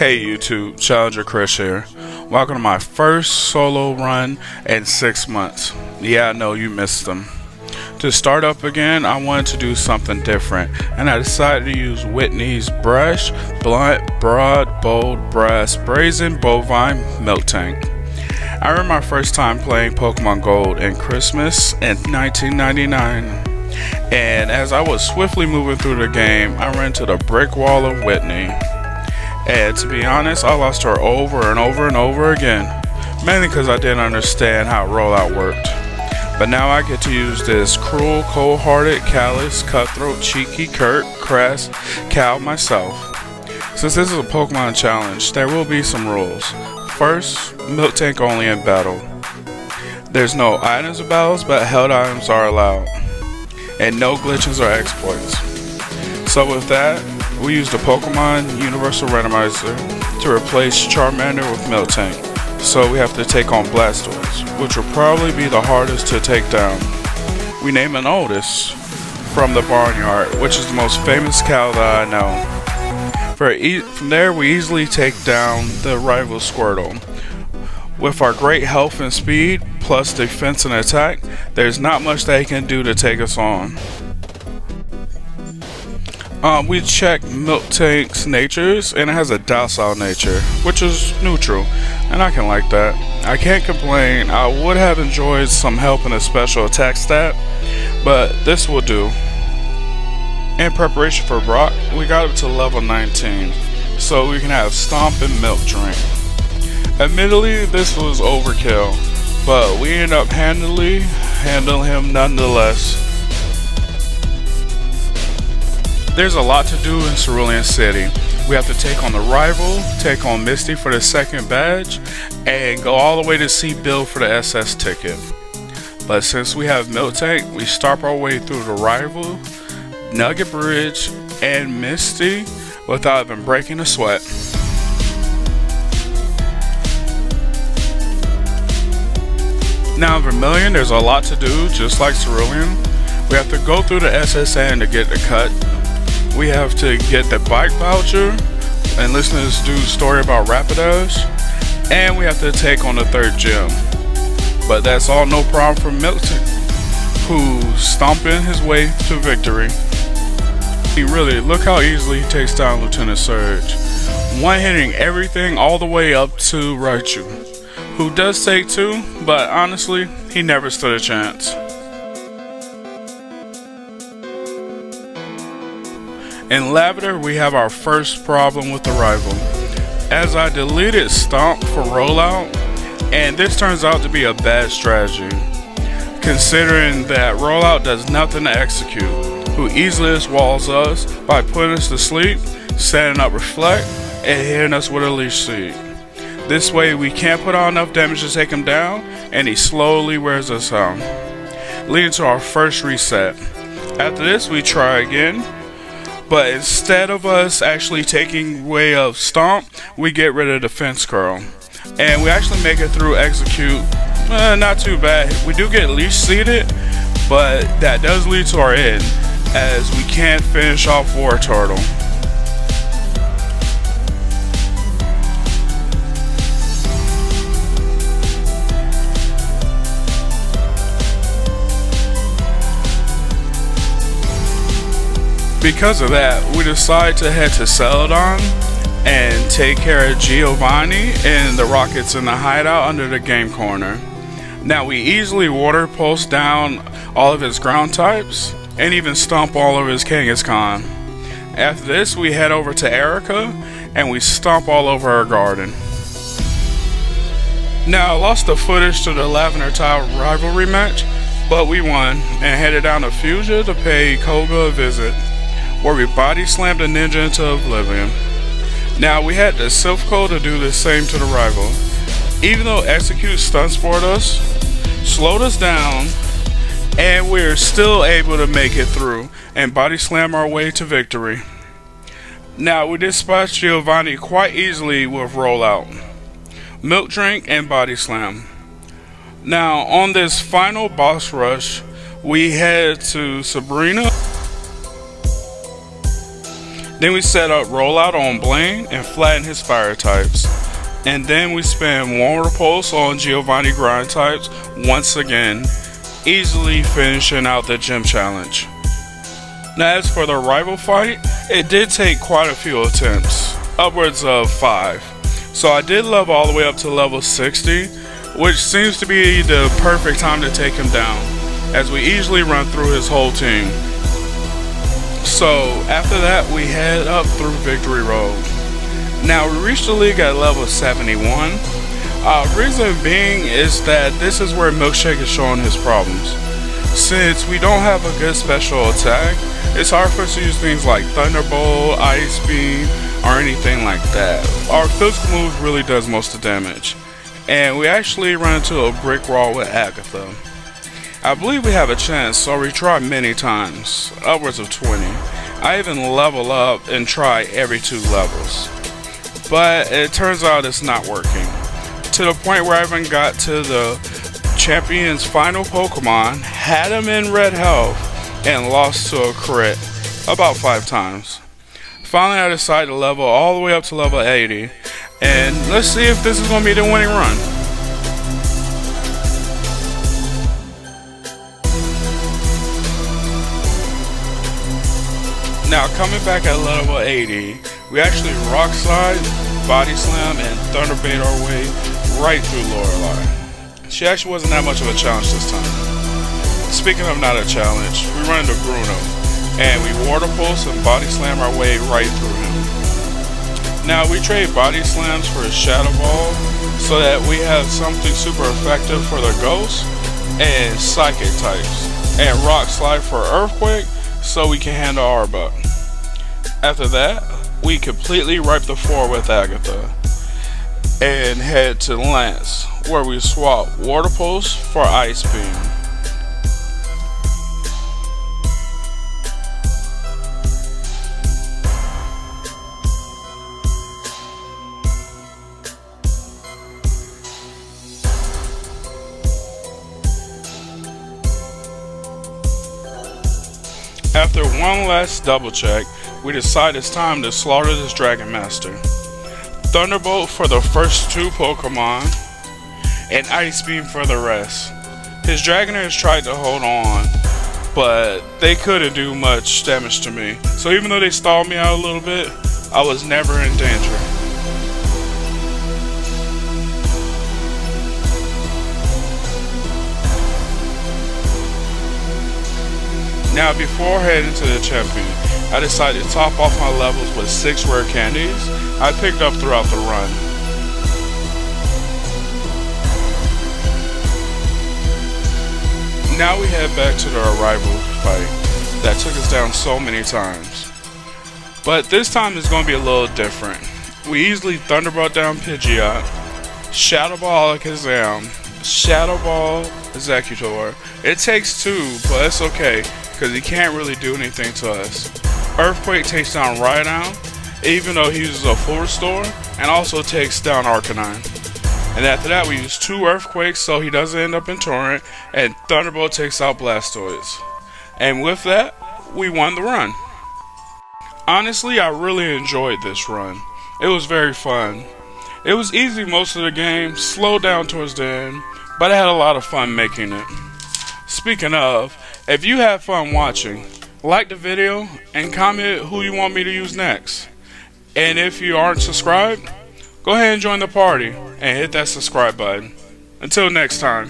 Hey YouTube, Challenger Chris here. Welcome to my first solo run in 6 months. Yeah, I know you missed them. To start up again, I wanted to do something different, and I decided to use Whitney's Brush, Blunt, Broad, Bold, Brass, Brazen, Bovine, Miltank. I remember my first time playing Pokemon Gold in Christmas in 1999. And as I was swiftly moving through the game, I ran into the brick wall of Whitney. And to be honest, I lost her over and over and over again, mainly because I didn't understand how rollout worked. But now I get to use this cruel, cold-hearted, callous, cutthroat, cheeky, curt, crass cow myself. Since this is a Pokemon challenge, there will be some rules. First, Miltank only in battle. There's no items in battles, but held items are allowed. And no glitches or exploits. So with that, we use the Pokemon Universal Randomizer to replace Charmander with Miltank. So we have to take on Blastoise, which will probably be the hardest to take down. We name an oldest from the Barnyard, which is the most famous cow that I know. From there, we easily take down the rival Squirtle. With our great health and speed, plus defense and attack, there's not much they can do to take us on. We check Miltank's natures, and it has a docile nature, which is neutral, and I can like that. I can't complain. I would have enjoyed some help in a special attack stat, but this will do. In preparation for Brock, we got up to level 19, so we can have Stomp and Milk Drink. Admittedly, this was overkill, but we ended up handling him nonetheless. There's a lot to do in Cerulean City. We have to take on the rival, take on Misty for the second badge, and go all the way to see Bill for the SS ticket. But since we have Miltank, we start our way through the rival, Nugget Bridge, and Misty without even breaking a sweat. Now in Vermilion, there's a lot to do, just like Cerulean. We have to go through the SSN to get the cut. We have to get the bike voucher and listen to this dude's story about Rapidash, and we have to take on the third gym. But that's all no problem for Miltank, who's stomping his way to victory. Really, look how easily he takes down Lieutenant Surge, one-hitting everything all the way up to Raichu, who does take two, but honestly, he never stood a chance. In Lavender, we have our first problem with the rival, as I deleted Stomp for rollout, and this turns out to be a bad strategy, considering that rollout does nothing to execute, who easily just walls us by putting us to sleep, setting up Reflect, and hitting us with a Leash Seed. This way we can't put on enough damage to take him down, and he slowly wears us out, leading to our first reset. After this, we try again. But instead of us actually taking way of Stomp, we get rid of Defense Curl. And we actually make it through Execute. Not too bad. We do get Leash Seeded, but that does lead to our end, as we can't finish off War Turtle. Because of that, we decide to head to Celadon and take care of Giovanni and the Rockets in the hideout under the game corner. Now we easily water pulse down all of his ground types and even stomp all of his Kangaskhan. After this, we head over to Erica and we stomp all over her garden. Now I lost the footage to the Lavender Tile rivalry match, but we won and headed down to Fuchsia to pay Koga a visit, where we body slammed a ninja into oblivion. Now we had the Silph to do the same to the rival. Even though Execute stun spored us, slowed us down, and we're still able to make it through and body slam our way to victory. Now we dispatched Giovanni quite easily with rollout, Milk Drink, and body slam. Now on this final boss rush, we head to Sabrina Then we set up rollout on Blaine and flatten his fire types. And then we spam one repulse on Giovanni grind types once again, easily finishing out the gym challenge. Now as for the rival fight, it did take quite a few attempts, upwards of 5. So I did level all the way up to level 60, which seems to be the perfect time to take him down, as we easily run through his whole team. So after that we head up through Victory Road. Now we reached the league at level 71. Reason being is that this is where Milkshake is showing his problems. Since we don't have a good special attack, it's hard for us to use things like Thunderbolt, Ice Beam, or anything like that. Our physical move really does most of the damage. And we actually run into a brick wall with Agatha. I believe we have a chance, so we try many times, upwards of 20. I even level up and try every 2 levels. But it turns out it's not working. To the point where I even got to the champion's final Pokemon, had him in red health, and lost to a crit about 5 times. Finally I decided to level all the way up to level 80, and let's see if this is going to be the winning run. Now coming back at level 80, we actually rock slide, body slam, and thunderbait our way right through Lorelei. She actually wasn't that much of a challenge this time. Speaking of not a challenge, we run into Bruno, and we water pulse and body slam our way right through him. Now we trade body slams for a shadow ball, so that we have something super effective for the ghost and psychic types, and rock slide for earthquake, so we can handle Arbok. After that, we completely wipe the floor with Agatha and head to Lance, where we swap Water Pulse for Ice Beam. After one last double check, we decide it's time to slaughter this Dragon Master. Thunderbolt for the first 2 Pokemon, and Ice Beam for the rest. His Dragoners tried to hold on, but they couldn't do much damage to me. So even though they stalled me out a little bit, I was never in danger. Now before heading to the champion, I decided to top off my levels with 6 rare candies I picked up throughout the run. Now we head back to the arrival fight that took us down so many times. But this time it's going to be a little different. We easily Thunderbolt down Pidgeot, Shadow Ball Alakazam, Shadow Ball Executor. It takes 2, but it's okay, because he can't really do anything to us. Earthquake takes down Rhydon, even though he uses a full restore, and also takes down Arcanine. And after that we use 2 Earthquakes so he doesn't end up in Torrent, and Thunderbolt takes out Blastoise. And with that, we won the run. Honestly, I really enjoyed this run. It was very fun. It was easy most of the game, slowed down towards the end, but I had a lot of fun making it. Speaking of, if you had fun watching, like the video and comment who you want me to use next. And if you aren't subscribed, go ahead and join the party and hit that subscribe button. Until next time.